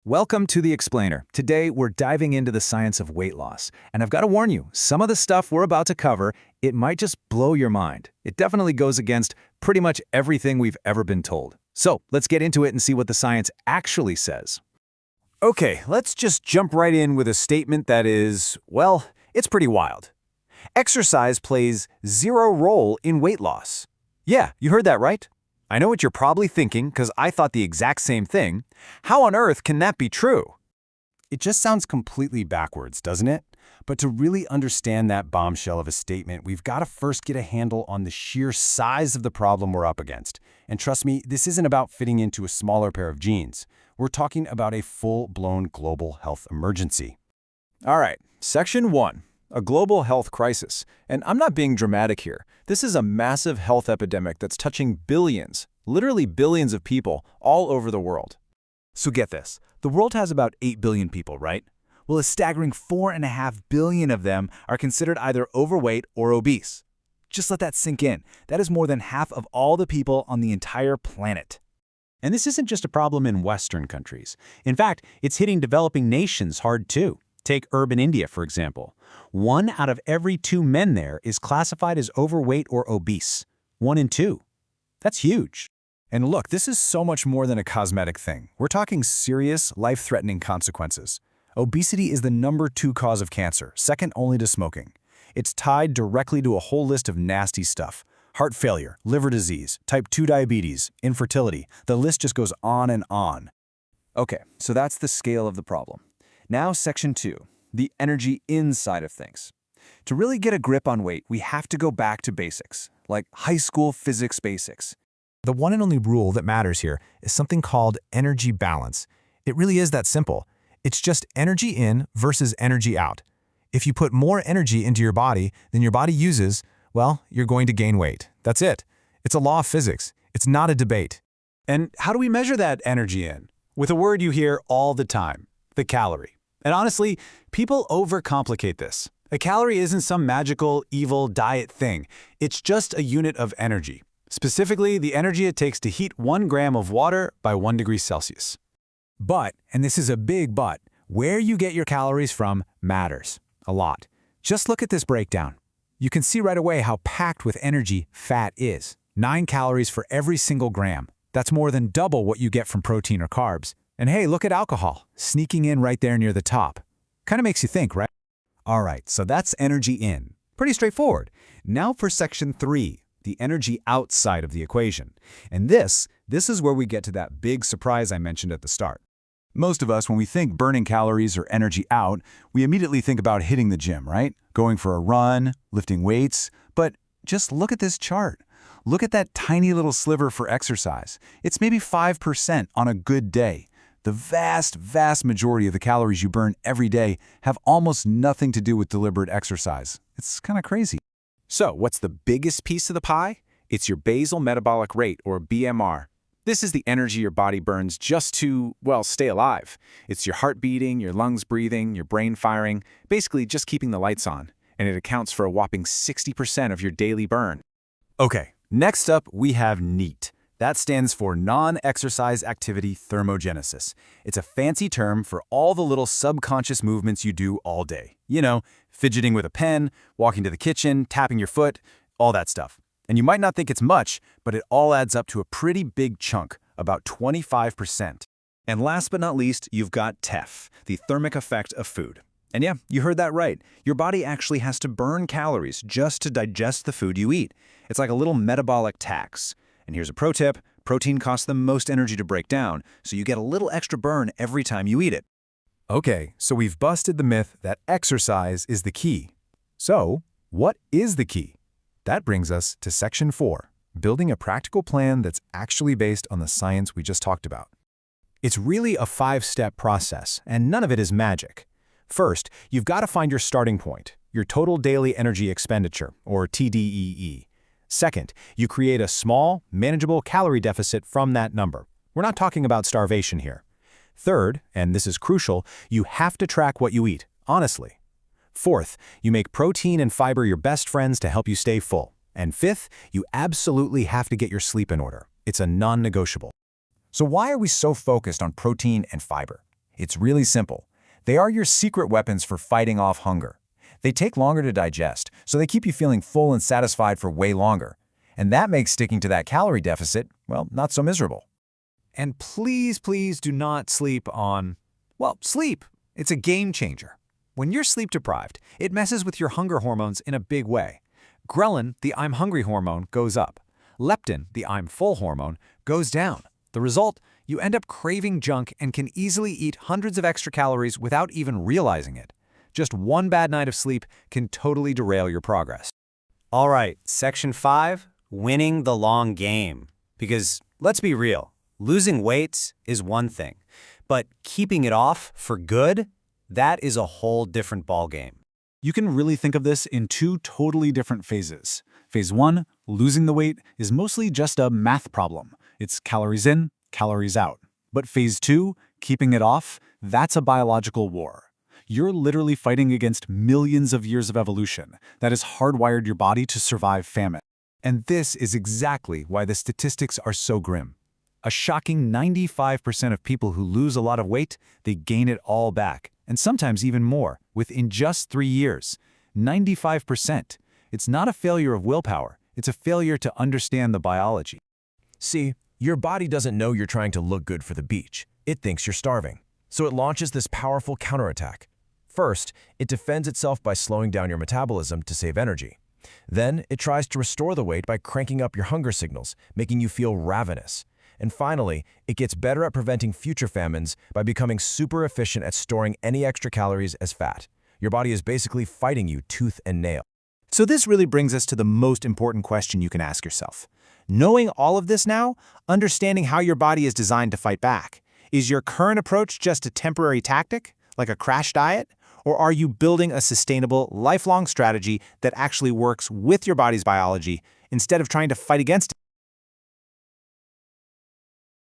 Welcome to The Explainer. Today, we're diving into the science of weight loss. And I've got to warn you, some of the stuff we're about to cover, it might just blow your mind. It definitely goes against pretty much everything we've ever been told. So, let's get into it and see what the science actually says. Okay, let's just jump right in with a statement that is, well, it's pretty wild. Exercise plays zero role in weight loss. Yeah, you heard that right. I know what you're probably thinking, because I thought the exact same thing. How on earth can that be true? It just sounds completely backwards, doesn't it? But to really understand that bombshell of a statement, we've got to first get a handle on the sheer size of the problem we're up against. And trust me, this isn't about fitting into a smaller pair of jeans. We're talking about a full-blown global health emergency. All right, Section 1, a global health crisis. And I'm not being dramatic here. This is a massive health epidemic that's touching billions, literally billions of people all over the world. So get this, the world has about 8 billion people, right? Well, a staggering 4.5 billion of them are considered either overweight or obese. Just let that sink in. That is more than half of all the people on the entire planet. And this isn't just a problem in Western countries. In fact, it's hitting developing nations hard too. Take urban India, for example. 1 out of every 2 men there is classified as overweight or obese. 1 in 2. That's huge. And look, this is so much more than a cosmetic thing. We're talking serious, life-threatening consequences. Obesity is the #2 cause of cancer, second only to smoking. It's tied directly to a whole list of nasty stuff. Heart failure, liver disease, type 2 diabetes, infertility. The list just goes on and on. Okay, so that's the scale of the problem. Now Section 2, the energy inside of things. To really get a grip on weight, we have to go back to basics, like high school physics basics. The one and only rule that matters here is something called energy balance. It really is that simple. It's just energy in versus energy out. If you put more energy into your body than your body uses, well, you're going to gain weight. That's it. It's a law of physics. It's not a debate. And how do we measure that energy in? With a word you hear all the time, the calorie. And honestly, people overcomplicate this. A calorie isn't some magical, evil diet thing. It's just a unit of energy. Specifically, the energy it takes to heat 1 gram of water by 1 degree Celsius. But, and this is a big but, where you get your calories from matters a lot. Just look at this breakdown. You can see right away how packed with energy fat is. 9 calories for every single gram. That's more than double what you get from protein or carbs. And hey, look at alcohol, sneaking in right there near the top. Kind of makes you think, right? All right, so that's energy in. Pretty straightforward. Now for Section 3, the energy outside of the equation. And this is where we get to that big surprise I mentioned at the start. Most of us, when we think burning calories or energy out, we immediately think about hitting the gym, right? Going for a run, lifting weights. But just look at this chart. Look at that tiny little sliver for exercise. It's maybe 5% on a good day. The vast majority of the calories you burn every day have almost nothing to do with deliberate exercise. It's kind of crazy. So, what's the biggest piece of the pie? It's your basal metabolic rate, or BMR. This is the energy your body burns just to, well, stay alive. It's your heart beating, your lungs breathing, your brain firing, basically just keeping the lights on. And it accounts for a whopping 60% of your daily burn. Okay, next up we have NEAT. That stands for Non-Exercise Activity Thermogenesis. It's a fancy term for all the little subconscious movements you do all day. You know, fidgeting with a pen, walking to the kitchen, tapping your foot, all that stuff. And you might not think it's much, but it all adds up to a pretty big chunk, about 25%. And last but not least, you've got TEF, the thermic effect of food. And yeah, you heard that right. Your body actually has to burn calories just to digest the food you eat. It's like a little metabolic tax. And here's a pro tip, protein costs the most energy to break down, so you get a little extra burn every time you eat it. Okay, so we've busted the myth that exercise is the key. So, what is the key? That brings us to Section 4, building a practical plan that's actually based on the science we just talked about. It's really a 5-step process, and none of it is magic. First, you've got to find your starting point, your total daily energy expenditure, or TDEE. Second, you create a small, manageable calorie deficit from that number. We're not talking about starvation here. Third, and this is crucial, you have to track what you eat, honestly. Fourth, you make protein and fiber your best friends to help you stay full. And fifth, you absolutely have to get your sleep in order. It's a non-negotiable. So why are we so focused on protein and fiber? It's really simple. They are your secret weapons for fighting off hunger. They take longer to digest, so they keep you feeling full and satisfied for way longer. And that makes sticking to that calorie deficit, well, not so miserable. And please, please do not sleep on, well, sleep. It's a game changer. When you're sleep deprived, it messes with your hunger hormones in a big way. Ghrelin, the I'm hungry hormone, goes up. Leptin, the I'm full hormone, goes down. The result, you end up craving junk and can easily eat hundreds of extra calories without even realizing it. Just one bad night of sleep can totally derail your progress. All right, Section 5, winning the long game. Because let's be real, losing weight is one thing, but keeping it off for good, that is a whole different ballgame. You can really think of this in two totally different phases. Phase 1, losing the weight, is mostly just a math problem. It's calories in, calories out. But Phase 2, keeping it off, that's a biological war. You're literally fighting against millions of years of evolution that has hardwired your body to survive famine. And this is exactly why the statistics are so grim. A shocking 95% of people who lose a lot of weight, they gain it all back, and sometimes even more, within just 3 years. 95%. It's not a failure of willpower, it's a failure to understand the biology. See, your body doesn't know you're trying to look good for the beach. It thinks you're starving. So it launches this powerful counterattack. First, it defends itself by slowing down your metabolism to save energy. Then, it tries to restore the weight by cranking up your hunger signals, making you feel ravenous. And finally, it gets better at preventing future famines by becoming super efficient at storing any extra calories as fat. Your body is basically fighting you tooth and nail. So this really brings us to the most important question you can ask yourself. Knowing all of this now, understanding how your body is designed to fight back, is your current approach just a temporary tactic, like a crash diet? Or are you building a sustainable, lifelong strategy that actually works with your body's biology instead of trying to fight against it?